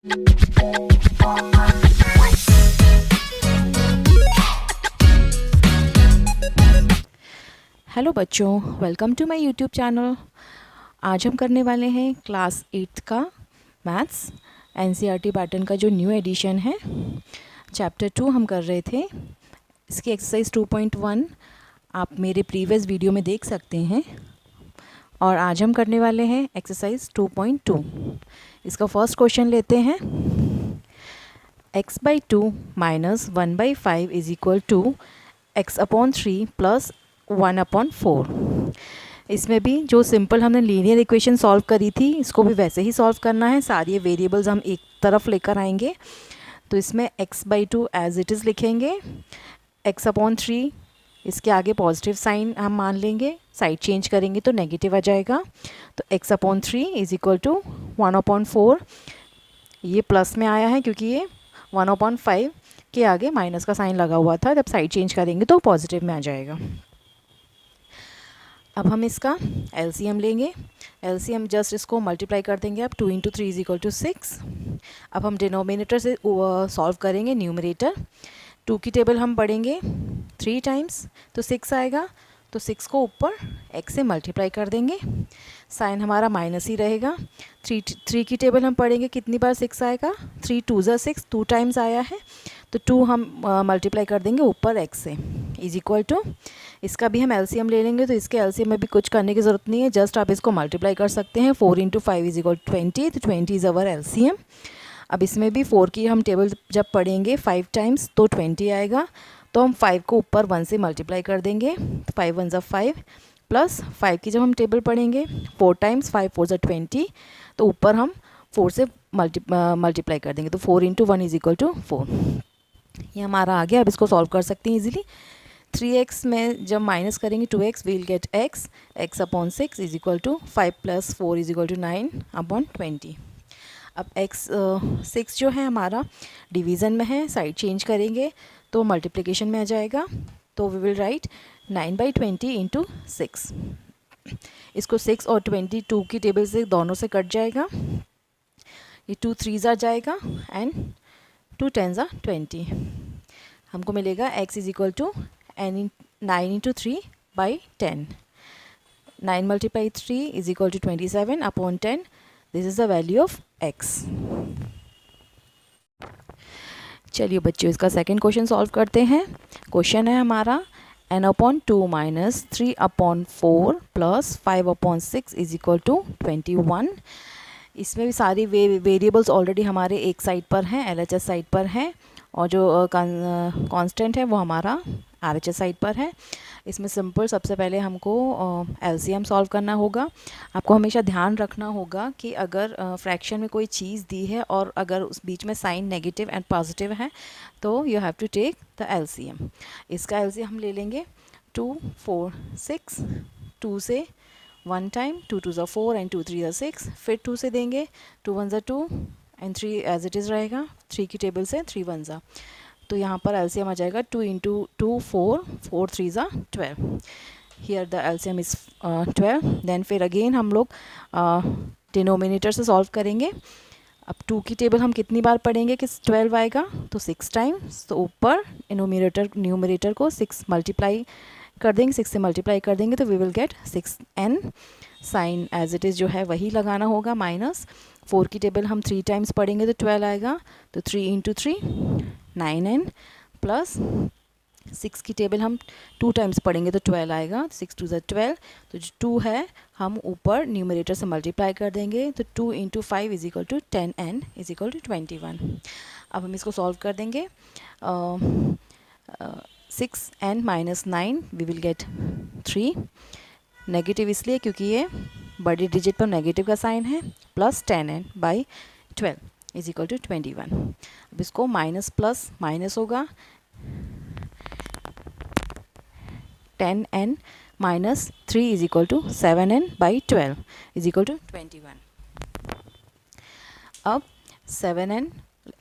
Hello बच्चों, welcome to my YouTube channel. आज हम करने वाले हैं क्लास 8 का मैथ्स एनसीईआरटी पैटर्न का जो न्यू एडिशन है। चैप्टर 2 हम कर रहे थे। इसकी एक्सरसाइज 2.1 आप मेरे प्रीवियस वीडियो में देख सकते हैं। और आज हम करने वाले हैं एक्सरसाइज 2.2। इसका फर्स्ट क्वेश्चन लेते हैं। x/2 minus 1/5 is equal to x/3 plus 1/4। इसमें भी जो सिंपल हमने लीनियर इक्वेशन सॉल्व करी थी, इसको भी वैसे ही सॉल्व करना है। सारी वेरिएबल्स हम एक तरफ लेकर आएंगे। तो इसमें x/2 एज इट इज़ लिखेंगे, x/3 इसके आगे पॉजिटिव साइन हम मान लेंगे, साइड चेंज करेंगे तो नेगेटिव आ जाएगा। तो x/3 इज इक्वल टू 1/4। ये प्लस में आया है क्योंकि ये 1/5 के आगे माइनस का साइन लगा हुआ था। जब साइड चेंज करेंगे तो पॉजिटिव में आ जाएगा। अब हम इसका एलसीएम लेंगे। एलसीएम जस्ट इसको मल्टीप्लाई कर देंगे। अब 2 × 3 इज इक्वल टू 6। अब हम डिनोमिनेटर से सॉल्व करेंगे न्यूमरेटर। 2 की टेबल हम पढ़ेंगे 3 टाइम्स तो 6 आएगा। तो 6 को ऊपर x से मल्टीप्लाई कर देंगे, साइन हमारा माइनस ही रहेगा। 3 की टेबल हम पढ़ेंगे, कितनी बार 6 आएगा, 3 2 ज़ा 6, 2 टाइम्स आया है। तो 2 हम मल्टीप्लाई कर देंगे ऊपर x से, इज इक्वल टू, इसका भी हम एलसीएम ले लेंगे। तो इसके एलसीएम में भी कुछ करने की ज़रूरत नहीं है, जस्ट आप इसको मल्टीप्लाई कर सकते हैं। 4 × 5 इज इक्वल टू 20। तो 20 इज़ अवर एलसीएम। अब इसमें भी 4 की हम टेबल जब पढ़ेंगे 5 टाइम्स तो 20 आएगा। तो हम 5 को ऊपर 1 से मल्टीप्लाई कर देंगे। 5 1 ज़ा 5 प्लस 5 की जब हम टेबल पढ़ेंगे 4 टाइम्स, 5 4 ज़ा 20, तो ऊपर हम 4 से मल्टीप्लाई कर देंगे। तो 4 × 1 इज इक्वल टू 4। ये हमारा आ गया। अब इसको सॉल्व कर सकते हैं इजीली। 3x में जब माइनस करेंगे 2x, we'll get x, x/6 is equal to 5 + 4 is equal to 9/20। अब x 6 जो है हमारा डिवीज़न में है, साइड चेंज करेंगे तो मल्टीप्लिकेशन में आ जाएगा। तो वी विल राइट 9/20 × 6। इसको 6 और 20 2 की टेबल से दोनों से कट जाएगा। ये 2 3 आ जाएगा एंड 2 10 ज़ा 20। हमको मिलेगा x is equal to 9 × 3/10। 9 × 3 is equal to 27/10। This is the value of x। चलिए बच्चों, इसका सेकंड क्वेश्चन सॉल्व करते हैं। क्वेश्चन है हमारा n/2 minus 3/4 plus 5/6 is equal to 21। इसमें भी सारी वेरिएबल्स ऑलरेडी हमारे एक साइड पर हैं, LHS साइड पर हैं, और जो कांस्टेंट है वो हमारा RHS साइड पर है। इसमें सिंपल सबसे पहले हमको एलसीएम सॉल्व करना होगा। आपको हमेशा ध्यान रखना होगा कि अगर फ्रैक्शन में कोई चीज़ दी है और अगर उस बीच में साइन नेगेटिव एंड पॉजिटिव है तो you have to take the LCM. इसका एलसीएम हम ले लेंगे 2 4 6, 2 से 1 टाइम, 2 2 ज़ा 4 एंड 2 3 ज़ा 6, फिर 2 से देंगे, 2 1 ज़ा 2 एंड 3 एज इट इज़ रहेगा। 3 की टेबल से 3 1 ज़ा, तो यहाँ पर एलसीएम आ जाएगा 2 × 2 4, 4 3 ज़ा 12। Here the LCM is 12। Then फिर अगेन हम लोग डिनोमिनेटर से सॉल्व करेंगे। अब 2 की टेबल हम कितनी बार पढ़ेंगे कि 12 आएगा, तो 6 टाइम्स। तो ऊपर न्यूमरेटर को 6 मल्टीप्लाई कर देंगे, 6 से मल्टीप्लाई कर देंगे तो we will get 6n। Sign as it is जो है वही लगाना होगा, माइनस। 4 की टेबल हम 3 टाइम्स पढ़ेंगे तो 12 आएगा। तो 3 × 3 9n प्लस 6 की टेबल हम 2 टाइम्स पढ़ेंगे तो 12 आएगा। 6 2 ज़ा 12, तो जो 2 है हम ऊपर न्यूमरेटर से मल्टीप्लाई कर देंगे। तो 2 × 5 is equal to 10n is equal to 21। अब हम इसको सॉल्व कर देंगे। 6n minus 9 we will get 3। Negative इसलिए क्योंकि ये बड़ी डिजिट पर नेगेटिव का साइन है, plus 10n/12 is equal to 21। अब इसको माइनस प्लस माइनस होगा, 10n minus 3 is equal to 7n/12 is equal to 21। अब 7n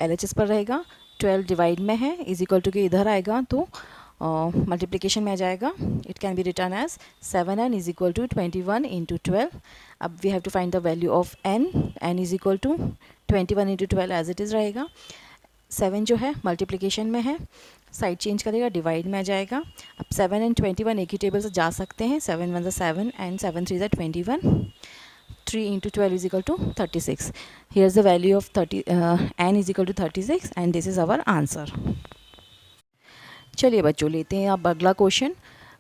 LHS पर रहेगा, 12 डिवाइड में है, इज इक्वल टू के इधर आएगा तो मल्टीप्लिकेशन में आ जाएगा. It can be return as 7n is equal to 21 × 12. अब we have to find the value of n. n is equal to 21 into 12 as it is रहेगा। 7 जो है मल्टीप्लिकेशन में है, साइड चेंज करेगा, डिवाइड में आ जाएगा। अब 7 एंड 21 एक ही टेबल से जा सकते हैं। 7 1 7 and 7 3 21। 3 into 12 is equal to 36। Here is the value of n is equal to 36 and this is our answer. चलिए बच्चों लेते हैं अब अगला क्वेश्चन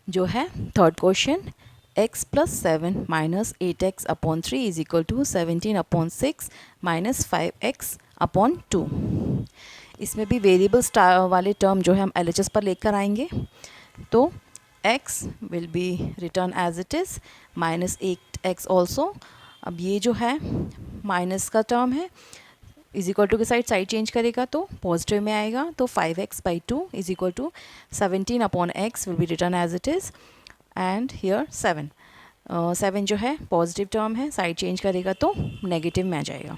जो है third question. x plus 7 minus 8x upon 3 is equal to 17 upon 6 minus 5x upon 2। इसमें भी वेरिएबल स्टार वाले टर्म जो है हम LHS पर लेकर आएंगे। तो x will be return as it is minus 8x also. अब ये जो है माइनस का टर्म है, इज इक्वल टू के साइड चेंज करेगा तो पॉजिटिव में आएगा। तो 5x/2 is equal to 17 upon x will be return as it is and here 7 जो है पॉजिटिव टर्म है, साइड चेंज करेगा तो नेगेटिव में आ जाएगा।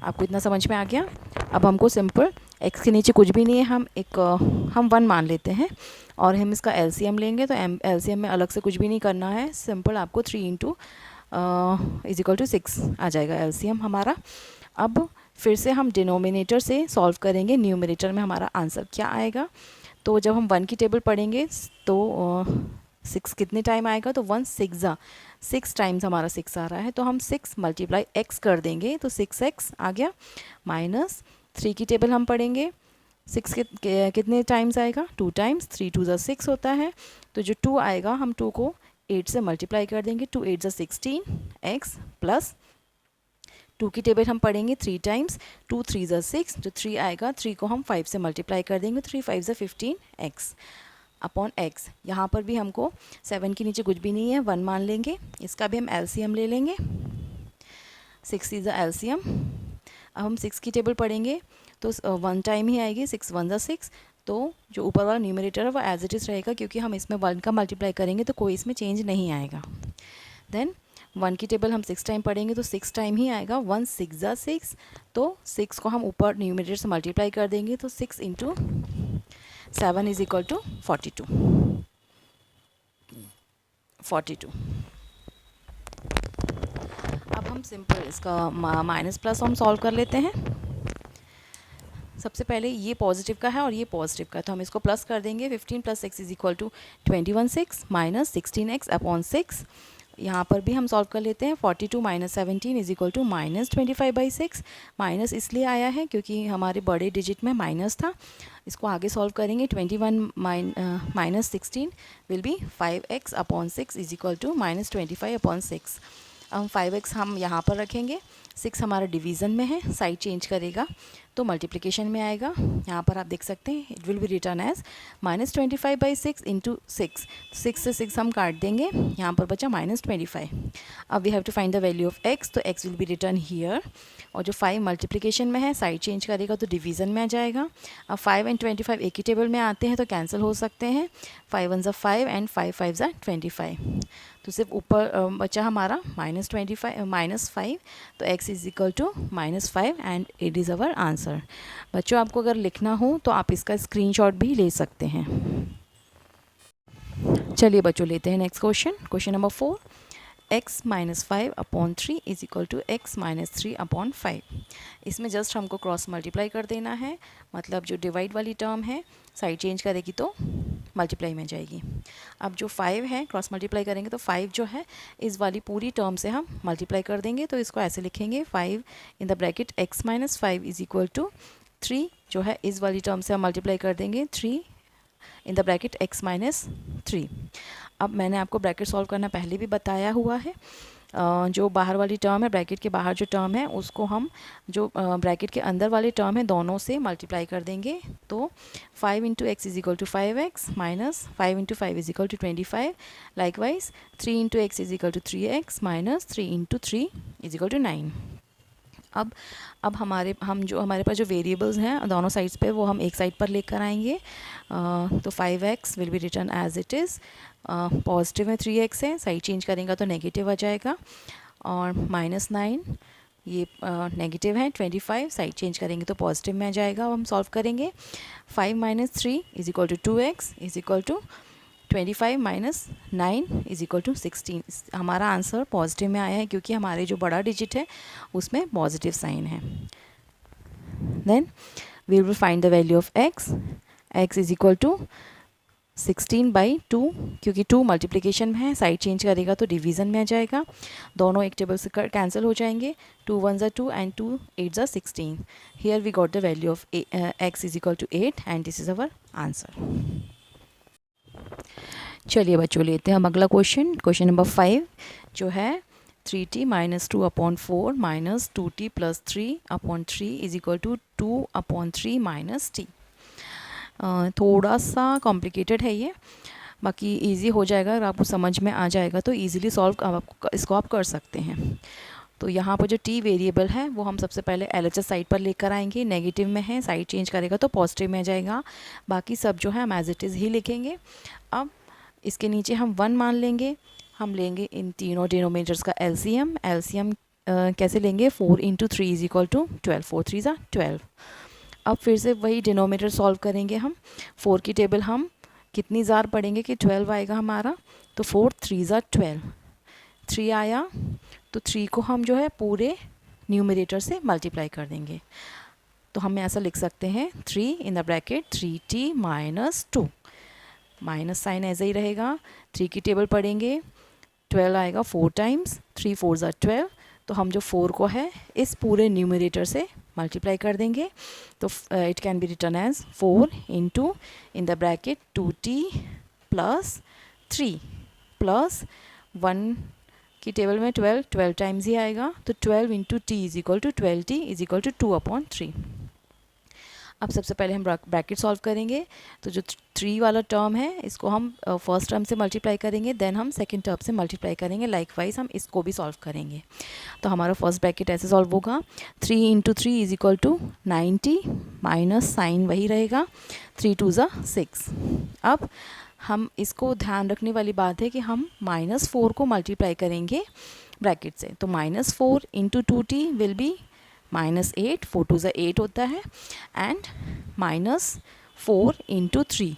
आपको इतना समझ में आ गया। अब हमको सिंपल x के नीचे कुछ भी नहीं है, हम 1 मान लेते हैं और हम इसका LCM लेंगे। तो LCM में अलग से कुछ भी नहीं करना है, सिंपल आपको 3 इंटू इज इक्वल टू 6 आ जाएगा LCM हमारा। अब फिर से हम डिनोमिनेटर से सॉल्व करेंगे, न्यूमरेटर में हमारा आंसर क्या आएगा। तो जब हम 1 की टेबल पढ़ेंगे तो 6 कितने टाइम आएगा, तो 1 6 टाइम्स हमारा 6 आ रहा है। तो हम 6 मल्टीप्लाई x कर देंगे तो 6x आ गया। माइनस 3 की टेबल हम पढ़ेंगे, 6 कितने टाइम्स आएगा, 2 टाइम्स। 3 2 6 होता है। तो जो 2 आएगा हम 2 को 8 से मल्टीप्लाई कर देंगे। 2 8 16 x प्लस 2 की टेबल हम पढ़ेंगे 3 टाइम्स। 2 3 6, जो 3 आएगा 3 को हम 5 से मल्टीप्लाई कर देंगे। 3 5 15 x अपॉन x। यहाँ पर भी हमको 7 के नीचे कुछ भी नहीं है, 1 मान लेंगे। इसका भी हम LCM ले लेंगे। 6 इज़ द LCM। अब हम 6 की टेबल पढ़ेंगे तो 1 टाइम ही आएगी। 6 1 6, तो जो ऊपर वाला न्यूमरेटर है वो एज इट इज़ रहेगा, क्योंकि हम इसमें 1 का मल्टीप्लाई करेंगे तो कोई इसमें चेंज नहीं आएगा। देन 1 की टेबल हम 6 टाइम पढ़ेंगे तो 6 टाइम ही आएगा। 1 6 6, तो 6 को हम ऊपर न्यूमरेटर से मल्टीप्लाई कर देंगे। तो 6 इंटू 7 इज इक्वल टू 42। अब हम सिंपल इसका माइनस प्लस हम सॉल्व कर लेते हैं। सबसे पहले ये पॉजिटिव का है और ये पॉजिटिव का है, तो हम इसको प्लस कर देंगे। 15 plus 6 is equal to 21 6 minus 16x upon 6। यहाँ पर भी हम सॉल्व कर लेते हैं। 42 minus 17 is equal to minus 25/6। Minus इसलिए आया है क्योंकि हमारे बड़े डिजिट में माइनस था। इसको आगे सॉल्व करेंगे। 21 minus 16 will be 5x upon 6 is equal to minus 25 upon 6। अब 5x हम यहाँ पर रखेंगे। 6 हमारा डिवीज़न में है, साइड चेंज करेगा तो मल्टीप्लिकेशन में आएगा। यहाँ पर आप देख सकते हैं it will be return as minus 25/6 into 6। 6 से 6 हम काट देंगे, यहाँ पर बचा माइनस 25। अब we have to find the value of x, तो x will be return here. और जो 5 मल्टीप्लिकेशन में है, साइड चेंज करेगा तो डिवीज़न में आ जाएगा। अब 5 एंड 25 एक ही टेबल में आते हैं तो कैंसिल हो सकते हैं। 5 1 5 एंड 5 5 25, तो सिर्फ ऊपर बचा हमारा माइनस 5। तो x is equal to -5 and it is our answer. बच्चों आपको अगर लिखना हो तो आप इसका स्क्रीनशॉट भी ले सकते हैं। चलिए बच्चों लेते हैं next question number 4। x minus 5 upon 3 is equal to x minus 3 upon 5। इसमें जस्ट हमको क्रॉस मल्टीप्लाई कर देना है, मतलब जो डिवाइड वाली टर्म है साइड चेंज करेगी तो मल्टीप्लाई में जाएगी। अब जो 5 है क्रॉस मल्टीप्लाई करेंगे तो 5 जो है इस वाली पूरी टर्म से हम मल्टीप्लाई कर देंगे। तो इसको ऐसे लिखेंगे 5 in the bracket x minus 5 is equal to 3 जो है इस वाली टर्म से हम मल्टीप्लाई कर देंगे 3 in the bracket x minus 3। अब मैंने आपको ब्रैकेट सॉल्व करना पहले भी बताया हुआ है। जो बाहर वाली टर्म है, ब्रैकेट के बाहर जो टर्म है उसको हम जो ब्रैकेट के अंदर वाले टर्म है दोनों से मल्टीप्लाई कर देंगे। तो 5 into x is equal to 5x minus 5 into 5 is equal to 25। Likewise 3 into x is equal to 3x minus 3 into 3 is equal to 9। अब हमारे पास जो वेरिएबल्स हैं दोनों साइड्स पे वो हम एक साइड पर लेकर आएंगे। तो 5x will be return as it is. Positive में 3x है, साइड चेंज करेंगे तो नेगेटिव आ जाएगा। और -9 ये नेगेटिव है। 25 साइड चेंज करेंगे तो पॉजिटिव में आ जाएगा। अब हम सॉल्व करेंगे। 5 minus 3 is equal to 2x is equal to 25 minus 9 is equal to 16। हमारा आंसर पॉजिटिव में आया है क्योंकि हमारे जो बड़ा डिजिट है उसमें पॉजिटिव साइन है। Then we will find the value of x। x is equal to 16/2, क्योंकि 2 मल्टीप्लिकेशन में है, साइड चेंज करेगा तो डिवीज़न में आ जाएगा। दोनों एक टेबल से कैंसिल हो जाएंगे। 2 1 ज़ा 2 एंड 2 8 ज़ा 16। Here we got the value of x is equal to 8 and this is our answer. चलिए बच्चों लेते हैं हम अगला क्वेश्चन, क्वेश्चन नंबर 5 जो है 3t minus 2/4 minus 2t plus 3/3 is equal to 2/3 minus t। थोड़ा सा कॉम्प्लिकेटेड है ये, बाकी इजी हो जाएगा। अगर आपको समझ में आ जाएगा तो इजीली सॉल्व इसको आप कर सकते हैं। तो यहाँ पर जो t वेरिएबल है वो हम सबसे पहले LHS साइड पर लेकर आएंगे। नेगेटिव में है, साइड चेंज करेगा तो पॉजिटिव में आ जाएगा। बाकी सब जो है हम एज इट इज़ ही लिखेंगे। अब इसके नीचे हम 1 मान लेंगे। हम लेंगे इन तीनों डिनोमिनेटर्स का LCM। LCM कैसे लेंगे? 4 × 3 इज इक्वल टू 12। 4 3 ज़ा 12। अब फिर से वही डिनोमिनेटर सॉल्व करेंगे हम। 4 की टेबल हम कितनी ज़ार पढ़ेंगे कि 12 आएगा हमारा, तो 4 3 ज़ा 12। 3 आया तो 3 को हम जो है पूरे न्यूमरेटर से मल्टीप्लाई कर देंगे। तो हम ऐसा लिख सकते हैं 3 in the bracket 3t minus 2। Minus sign ऐसा ही रहेगा। 3 की टेबल पढ़ेंगे, 12 आएगा 4 टाइम्स, 3 4 ज़ा 12। तो हम जो 4 को है इस पूरे न्यूमरेटर से मल्टीप्लाई कर देंगे। तो it can be return as 4 into in the bracket 2t plus 3 plus 1 की टेबल में 12 टाइम्स ही आएगा। तो 12 into t is equal to 12t is equal to 2/3। अब सबसे पहले हम ब्रैकेट सॉल्व करेंगे। तो जो 3 वाला टर्म है इसको हम फर्स्ट टर्म से मल्टीप्लाई करेंगे, देन हम सेकंड टर्म से मल्टीप्लाई करेंगे। लाइकवाइज हम इसको भी सॉल्व करेंगे। तो हमारा फर्स्ट ब्रैकेट ऐसे सॉल्व होगा 3 into 3 is equal to 90 minus sign वही रहेगा 3 2 ज़ा 6। अब हम इसको ध्यान रखने वाली बात है कि हम -4 को मल्टीप्लाई करेंगे ब्रैकेट से। तो -4 इंटू 2t विल बी -8, 4 2 ज़ा 8 होता है, एंड -4 इंटू 3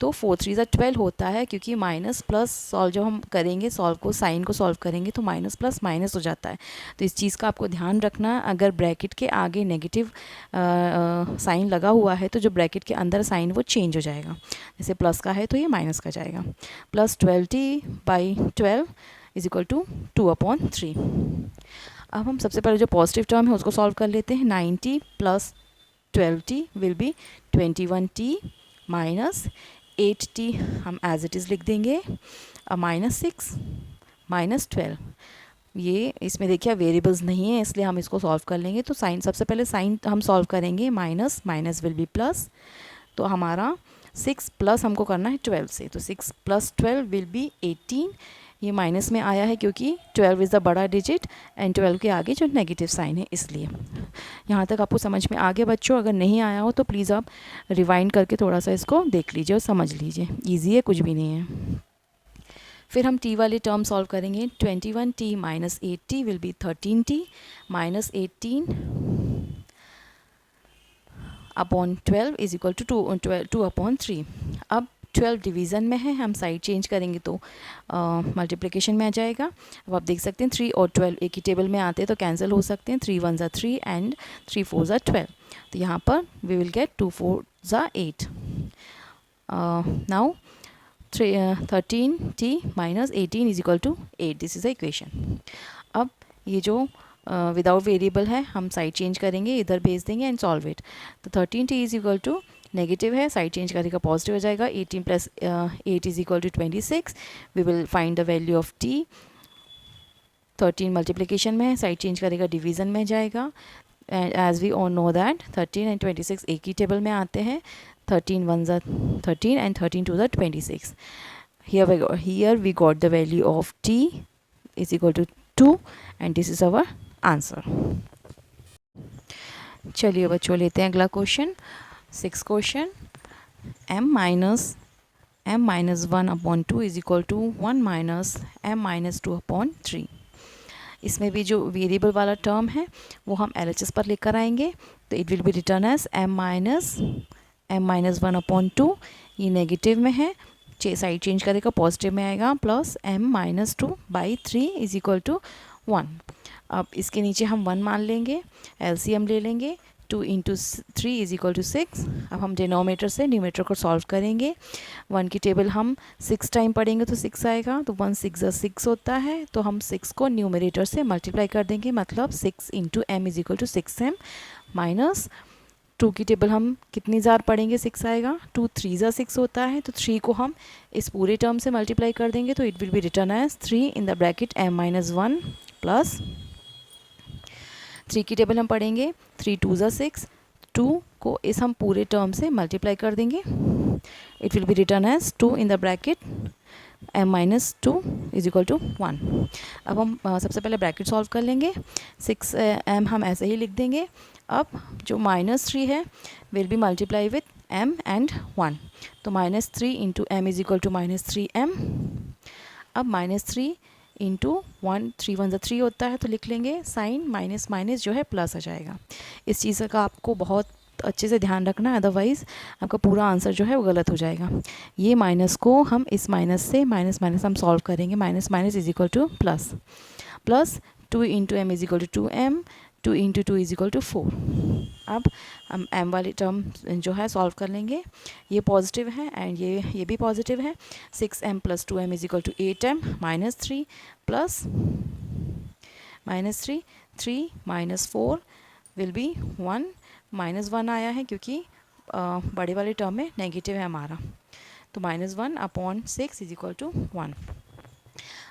तो 4 3 ज़ा 12 होता है। क्योंकि माइनस प्लस सॉल्व जब हम करेंगे, सॉल्व को साइन को सॉल्व करेंगे तो माइनस प्लस माइनस हो जाता है। तो इस चीज़ का आपको ध्यान रखना। अगर ब्रैकेट के आगे नेगेटिव साइन लगा हुआ है तो जो ब्रैकेट के अंदर साइन वो चेंज हो जाएगा। जैसे प्लस का है तो ये माइनस का जाएगा। Plus 12t/12 is equal to 2/3। अब हम सबसे पहले जो पॉजिटिव टर्म है उसको सॉल्व कर लेते हैं। 90 plus 12t will be 21t minus 8t हम एज इट इज़ लिख देंगे। -6 माइनस 12। ये इसमें देखिए वेरिएबल्स नहीं है इसलिए हम इसको सॉल्व कर लेंगे। तो साइन सबसे पहले साइन हम सॉल्व करेंगे। Minus minus will be plus. तो हमारा 6 प्लस हमको करना है 12 से, तो 6 प्लस 12 विल बी 18। ये माइनस में आया है क्योंकि 12 इज़ द बड़ा डिजिट एंड 12 के आगे जो नेगेटिव साइन है इसलिए। यहाँ तक आपको समझ में आ गया बच्चों? अगर नहीं आया हो तो प्लीज़ आप रिवाइंड करके थोड़ा सा इसको देख लीजिए और समझ लीजिए। ईजी है, कुछ भी नहीं है। फिर हम t वाले टर्म सॉल्व करेंगे। 21t minus 8t will be 13t minus 18 upon 12 is equal to 2/3। अब 12 डिवीज़न में है, हम साइड चेंज करेंगे तो मल्टीप्लिकेशन में आ जाएगा। अब आप देख सकते हैं 3 और 12 एक ही टेबल में आते हैं तो कैंसिल हो सकते हैं। 3 1 ज़ा 3 एंड 3 4 ज़ा 12। तो यहाँ पर वी विल गेट 2 4 ज़ा 8। Now 13t minus 18 is equal to 8। This is the equation. अब ये जो विदाउट वेरिएबल है हम साइड चेंज करेंगे, इधर भेज देंगे एंड सॉल्व इट। तो 13t is equal to negative है, साइड चेंज करेगा पॉजिटिव हो जाएगा। 18 plus 8 is equal to 26। We will find the value of t। 13 multiplication में है, साइड चेंज करेगा डिवीज़न में जाएगा। And as we all know that 13 and 26 एक ही टेबल में आते हैं। 13 1 ज़ा 13 एंड 13 2 ज़ा 26। Here we got the value of t is equal to 2 and this is our answer. चलिए बच्चों लेते हैं अगला question, 6 question. m minus 1/2 is equal to 1 minus m minus 2/3। इसमें भी जो वेरिएबल वाला टर्म है वो हम LHS पर लेकर आएंगे। तो it will be return as m minus 1/2। ये नेगेटिव में है, साइड चेंज करेगा, पॉजिटिव में आएगा, plus m-2/3 is equal to 1। अब इसके नीचे हम 1 मान लेंगे, एलसीएम ले लेंगे, 2 इंटू 3 इज इक्वल टू 6। अब हम डिनोमिनेटर से न्यूमरेटर को सॉल्व करेंगे। 1 की टेबल हम 6 टाइम पढ़ेंगे तो 6 आएगा, तो 1 6 6 होता है, तो हम 6 को न्यूमरेटर से मल्टीप्लाई कर देंगे, मतलब 6 into m is equal to 6m minus 2 की टेबल हम कितनी ज़ार पढ़ेंगे, 6 आएगा, 2 3 6 होता है, तो 3 को हम इस पूरे टर्म से मल्टीप्लाई कर देंगे, तो it will be return as 3 in the bracket m-1 plus 3 की टेबल हम पढ़ेंगे, 3 2 6, 2 को इस हम पूरे टर्म से मल्टीप्लाई कर देंगे, it will be return as 2 in the bracket m-2 is equal to 1। अब हम सबसे पहले ब्रैकेट सॉल्व कर लेंगे, 6m हम ऐसे ही लिख देंगे। अब जो -3 है will be multiply with m and 1, तो -3 into m is equal to -3m। अब -3 इंटू 1, 3 1 3 होता है, तो लिख लेंगे साइन माइनस माइनस जो है प्लस आ जाएगा। इस चीज़ का आपको बहुत अच्छे से ध्यान रखना है, अदरवाइज़ आपका पूरा आंसर जो है वो गलत हो जाएगा। ये माइनस को हम इस माइनस से माइनस माइनस हम सॉल्व करेंगे, minus minus is equal to plus, plus 2 into m is equal to 2m, 2 into 2 is equal to 4। अब हम m वाली टर्म जो है सॉल्व कर लेंगे, ये पॉजिटिव है एंड ये भी पॉजिटिव है, 6m plus 2m is equal to 8m minus 3 plus -3, 3 minus 4 will be 1, -1 आया है क्योंकि बड़े वाले टर्म में नेगेटिव है हमारा, तो -1 अपॉन 6 इज इक्वल टू 1।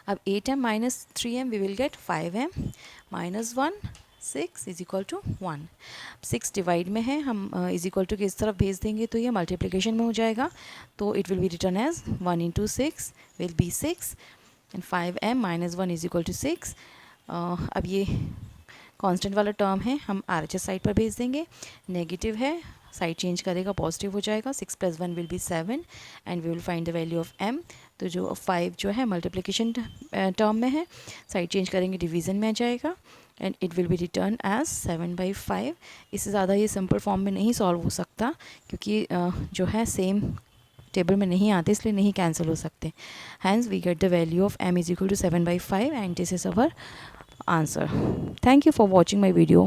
अब 8m minus 3m we will get 5m minus 1, 6 is equal to 1। 6 divide में है, हम इज इक्वल टू की इस तरफ भेज देंगे तो ये मल्टीप्लिकेशन में हो जाएगा, तो it will be return as 1 into 6 will be 6 and 5m minus 1 is equal to 6। अब ये कांस्टेंट वाला टर्म है, हम RHS साइड पर भेज देंगे, नेगेटिव है, साइड चेंज करेगा, पॉजिटिव हो जाएगा, 6 + 1 will be 7 and we will find the value of m। तो जो 5 जो है मल्टीप्लिकेशन टर्म में है, साइड चेंज करेंगे डिवीज़न में आ जाएगा and it will be return as 7/5। इससे ज़्यादा ये सिंपल फॉर्म में नहीं सॉल्व हो सकता, क्योंकि जो है सेम टेबल में नहीं आते, इसलिए नहीं कैंसिल हो सकते। Hence we get the value of m is equal to 7/5 and this is our answer. Thank you for watching my video.